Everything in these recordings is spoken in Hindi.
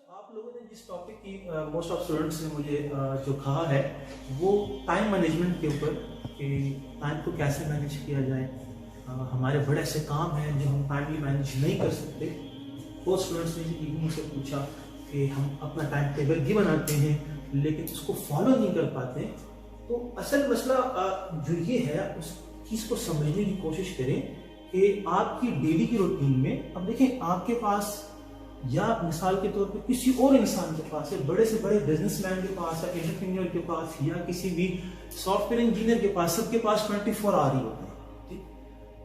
आप लोगों ने जिस टॉपिक की मोस्ट ऑफ स्टूडेंट्स ने मुझे जो कहा है वो टाइम मैनेजमेंट के ऊपर कि टाइम को कैसे मैनेज किया जाए। हमारे बड़े ऐसे काम हैं जो हम टाइमली मैनेज नहीं कर सकते। बहुत स्टूडेंट्स ने मुझसे पूछा कि हम अपना टाइम टेबल भी बनाते हैं लेकिन उसको फॉलो नहीं कर पाते। तो असल मसला जो ये है उस चीज़ को समझने की कोशिश करें कि आपकी डेली की रूटीन में, अब देखें आपके पास या मिसाल के तौर पे किसी और इंसान के पास है, बड़े से बड़े बिजनेसमैन के पास या एंटरप्रेन्योर के पास या किसी भी सॉफ्टवेयर इंजीनियर के पास, सबके पास 24 आवर ही होते हैं।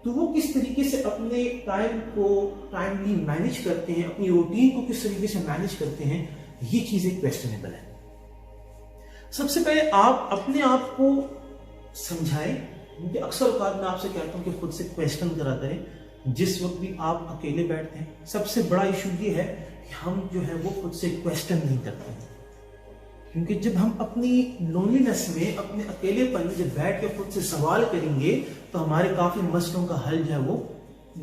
तो वो किस तरीके से अपने टाइम को टाइमली मैनेज करते हैं, अपनी रूटीन को किस तरीके से मैनेज करते हैं, ये चीज एक क्वेश्चनेबल है। सबसे पहले आप अपने आप को समझाएं, क्योंकि अक्सर औकात मैं आपसे कहता हूं कि खुद से क्वेश्चन कराता है। जिस वक्त भी आप अकेले बैठते हैं, सबसे बड़ा इशू ये है कि हम जो है वो खुद से क्वेश्चन नहीं करते हैं। क्योंकि जब हम अपनी लोनलीनेस में, अपने अकेलेपन में जब बैठ के खुद से सवाल करेंगे तो हमारे काफी मसलों का हल जो है वो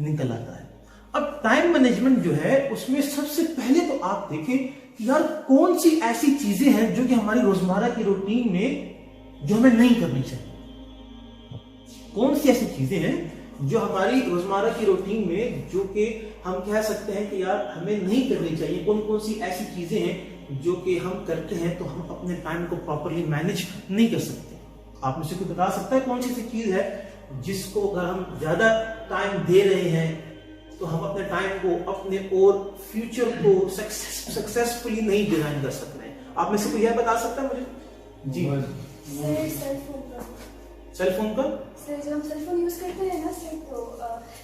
निकल आता है। अब टाइम मैनेजमेंट जो है उसमें सबसे पहले तो आप देखें कि यार कौन सी ऐसी चीजें हैं जो कि हमारी रोजमर्रा की रूटीन में जो हमें नहीं करनी चाहिए। कौन सी ऐसी चीजें हैं जो हमारी रोजमर्रा की रूटीन में जो कि हम कह सकते हैं कि यार हमें नहीं करनी चाहिए। कौन कौन सी ऐसी चीजें हैं जो कि हम करते हैं तो हम अपने टाइम को प्रॉपरली मैनेज नहीं कर सकते। आप मुझे कोई बता सकता है कौन सी ऐसी चीज है जिसको अगर हम ज्यादा टाइम दे रहे हैं तो हम अपने टाइम को, अपने और फ्यूचर को सक्सेसफुली नहीं डिजाइन कर सकते हैं। आप में से कोई यह बता सकता है मुझे? जी सेल फोन का सर, जब हम सेल फोन यूज करते हैं ना सर, तो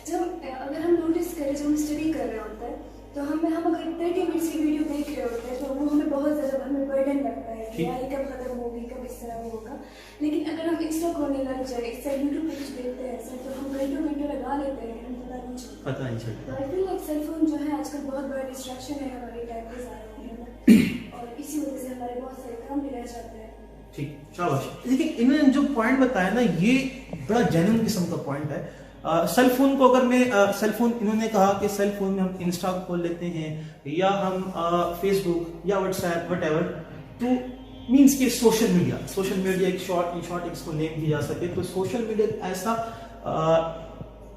जब अगर हम नोटिस करें, जब हम स्टडी कर रहे होते हैं तो हम अगर 30 मिनट्स की वीडियो देख रहे होते हैं तो वो हमें बहुत ज़्यादा हमें बर्डन लगता है कि यार ये कब खत्म होगी, कब इस तरह होगा। लेकिन अगर हम इंस्टा खोलने लग जाए, सर यूट्यूब पे कुछ देखते हैं सर, तो हम घंटों लगा लेते हैं, हमें पता नहीं चलता। तो I feel like cell phone जो है आजकल बहुत बड़ा डिस्ट्रैक्शन है हमारे टाइम के साथ, और इसी वजह से हमारे बहुत सारे काम भी रह जाते हैं। ठीक, शाबाश। देखिए इन्होंने जो पॉइंट बताया ना ये बड़ा जेन्युइन किस्म का पॉइंट है। सेल फोन को अगर मैं सेल फोन, इन्होंने कहा कि सेल फोन में हम इंस्टा खोल लेते हैं या हम फेसबुक या व्हाट्सएप व्हाटएवर, तो मींस के सोशल मीडिया एक शॉर्ट इसको नेम दिया जा सके। तो सोशल मीडिया ऐसा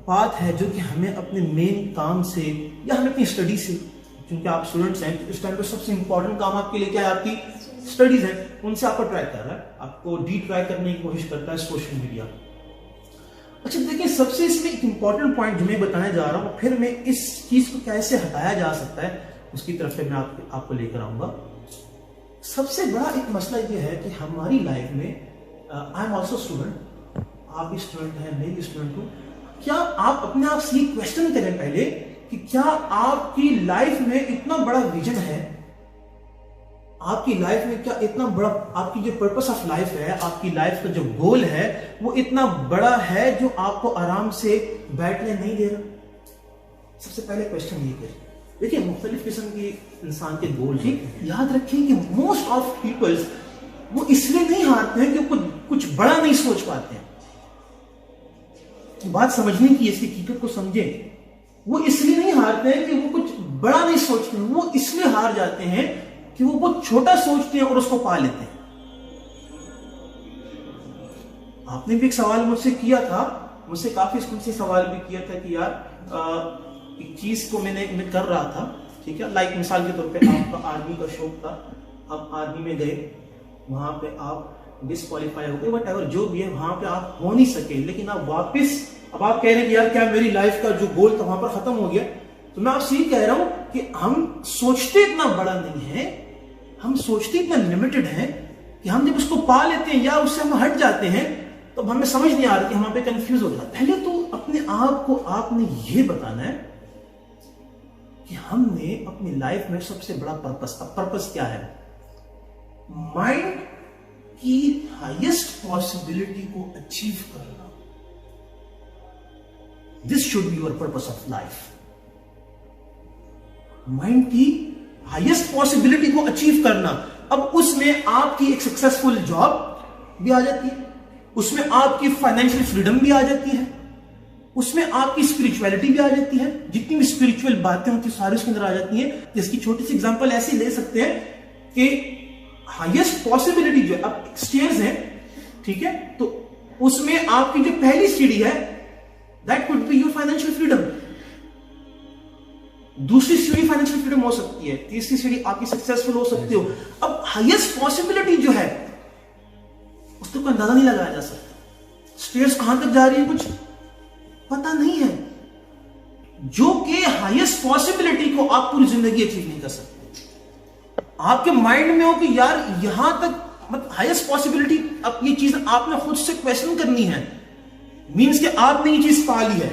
बात है जो कि हमें अपने मेन काम से या हमें अपनी स्टडी से, क्योंकि आप स्टूडेंट्स हैं इस टाइम पे सबसे इंपॉर्टेंट काम आपके लिए क्या है, आपकी स्टडीज है, उनसे आपको ट्रैक कर रहा है, आपको ट्रैक करने की कोशिश करता है सोशल मीडिया। अच्छा देखिए, सबसे इसमें एक इंपॉर्टेंट पॉइंट जो मैं बताने जा रहा हूं, फिर मैं इस चीज को कैसे हटाया जा सकता है उसकी तरफ से मैं आपको लेकर आऊंगा। सबसे बड़ा एक मसला ये है कि हमारी लाइफ में, आई एम ऑल्सो स्टूडेंट, आप भी स्टूडेंट हैं, मैं भी स्टूडेंट हूं, क्या आप अपने आप से क्वेश्चन करें पहले कि क्या आपकी लाइफ में इतना बड़ा विजन है, आपकी लाइफ में क्या इतना बड़ा, आपकी जो पर्पस ऑफ लाइफ है, आपकी लाइफ का जो गोल है वो इतना बड़ा है जो आपको आराम से बैठने नहीं दे रहा। सबसे पहले क्वेश्चन ये करें। देखिए मुख्तलिफ किस्म के इंसान के गोल ही, याद रखें कि मोस्ट ऑफ पीपल्स वो इसलिए नहीं हारते हैं कि कुछ बड़ा नहीं सोच पाते हैं। बात समझने की, इसकी हकीकत को समझें। वो इसलिए नहीं हारते हैं कि वो कुछ बड़ा नहीं सोचते हैं, वो इसलिए हार जाते हैं कि वो बहुत छोटा सोचते हैं और उसको पा लेते हैं। आपने भी एक सवाल मुझसे किया था, मुझसे काफी स्कूल से सवाल भी किया था कि यार एक चीज को मैं कर रहा था, ठीक है, लाइक मिसाल के तौर पे आपका आर्मी का शौक था, आप आर्मी में गए, वहां पे आप डिस्क्वालीफाई हो गए, व्हाटएवर जो भी है, वहां पे आप हो नहीं सके, लेकिन आप वापस, अब आप कह रहे हैं कि यार क्या मेरी लाइफ का जो गोल था वहां पर खत्म हो गया। तो मैं आपसे ये कह रहा हूं कि हम सोचते इतना बड़ा नहीं है, हम सोचते इतना लिमिटेड हैं कि हम जब उसको पा लेते हैं या उससे हम हट जाते हैं तो हमें समझ नहीं आ रहा कि हम पे कंफ्यूज हो जाते हैं। पहले तो अपने आप को आपने ये बताना है कि हमने अपनी लाइफ में सबसे बड़ा पर्पस क्या है, माइंड की हाईएस्ट पॉसिबिलिटी को अचीव करना। This should be your purpose of life. Mind की हाईएस्ट पॉसिबिलिटी को अचीव करना। अब उसमें आपकी एक सक्सेसफुल जॉब भी आ जाती है, उसमें आपकी फाइनेंशियल फ्रीडम भी आ जाती है, उसमें आपकी स्पिरिचुअलिटी भी आ जाती है, जितनी भी स्पिरिचुअल बातें होती है सारी उसके अंदर आ जाती हैं। जिसकी छोटी सी एग्जांपल ऐसी ले सकते हैं कि हाईएस्ट पॉसिबिलिटी जो है, अब स्टेयर्स हैं, ठीक है, तो उसमें आपकी जो पहली सीढ़ी है that could be your financial freedom, दूसरी सीढ़ी फाइनेंशियल फ्रीडम हो सकती है, तीसरी सीढ़ी आपकी सक्सेसफुल हो सकती हो। अब हाईएस्ट पॉसिबिलिटी जो है उसको कोई अंदाजा नहीं लगाया जा सकता। स्टेयर्स कहां तक जा रही है कुछ पता नहीं है, जो कि हाईएस्ट पॉसिबिलिटी को आप पूरी जिंदगी अचीव नहीं कर सकते। आपके माइंड में हो कि यार यहां तक मतलब हाईएस्ट पॉसिबिलिटी, अब ये चीज आपने खुद से क्वेश्चन करनी है, मींस कि आपने ये चीज पा ली है,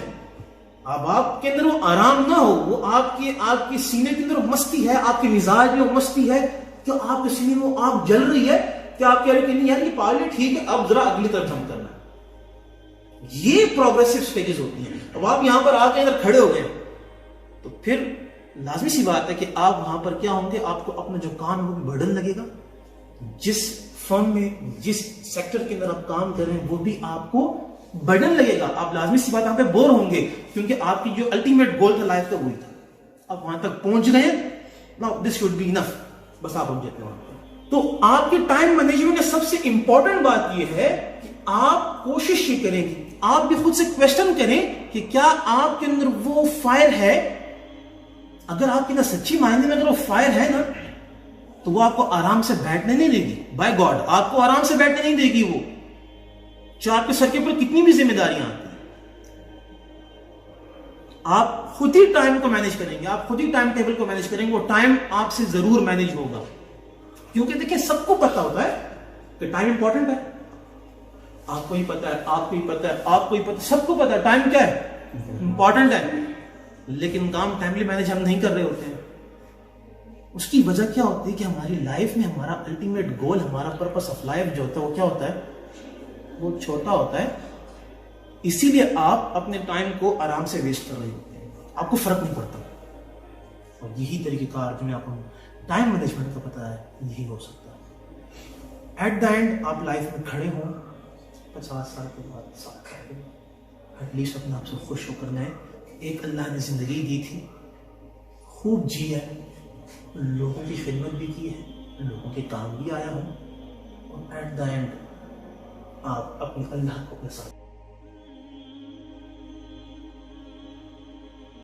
अब आपके अंदर वो आराम ना हो, वो आपके सीने के अंदर मस्ती है, आपके मिजाज में मस्ती है, तो आपके सीने में आग जल रही है कि आप कह रहे हो कि नहीं यार ये पा लिया ठीक है, अब जरा अगली तरफ जंप करना है। ये प्रोग्रेसिव स्टेजेस होती हैं। अब आप यहां पर आके अगर खड़े हो गए तो फिर लाजमी सी बात है कि आप वहां पर क्या होंगे, आपको अपना जो काम है वो भी बर्डन लगेगा, जिस फर्म में जिस सेक्टर के अंदर आप काम कर रहे हैं वो भी आपको बर्डन लगेगा। आप लाजमी सी बात यहां पे बोर होंगे, क्योंकि आपकी जो अल्टीमेट गोल था लाइफ का वही था। आप वहां तक पहुंच गए, now this should be enough, बस आप पहुंच जाते वहां पर। तो आपके टाइम मैनेजमेंट में सबसे इंपॉर्टेंट बात यह है कि आप कोशिश ये करें कि आप भी खुद से क्वेश्चन करें कि क्या आपके अंदर वो फायर है। अगर आपके अंदर सच्ची मायने में अगर वो फायर है ना, तो वो आपको आराम से बैठने नहीं देगी। बाय गॉड आपको आराम से बैठने नहीं देगी वो, चाहे आपके सर के ऊपर कितनी भी जिम्मेदारियां आती हैं। आप खुद ही टाइम को मैनेज करेंगे, आप खुद ही टाइम टेबल को मैनेज करेंगे, वो टाइम आपसे जरूर मैनेज होगा। क्योंकि देखिए सबको पता होता है कि टाइम इंपॉर्टेंट है, आपको ही पता है, आपको ही पता है, आपको ही पता है, सबको पता है टाइम क्या है, इंपॉर्टेंट है, लेकिन काम टाइमली मैनेज हम नहीं कर रहे होते हैं। उसकी वजह क्या होती है कि हमारी लाइफ में हमारा अल्टीमेट गोल, हमारा पर्पस ऑफ लाइफ जो होता है वो क्या होता है, वो छोटा होता है। इसीलिए आप अपने टाइम को आराम से वेस्ट कर रहे होते हैं, आपको फर्क नहीं पड़ता। और यही तरीकेकार जो आपको टाइम मैनेजमेंट का पता है, यही हो सकता है। एट द एंड आप लाइफ में खड़े हों 50 साल के बाद, 60 साल के बाद, एटलीस्ट अपने आप से खुश होकर गए। एक अल्लाह ने जिंदगी दी थी, खूब जी है, लोगों की खिदमत भी की है, लोगों के काम भी आया हूं, और एट द एंड आप अपने अल्लाह को अपने साथ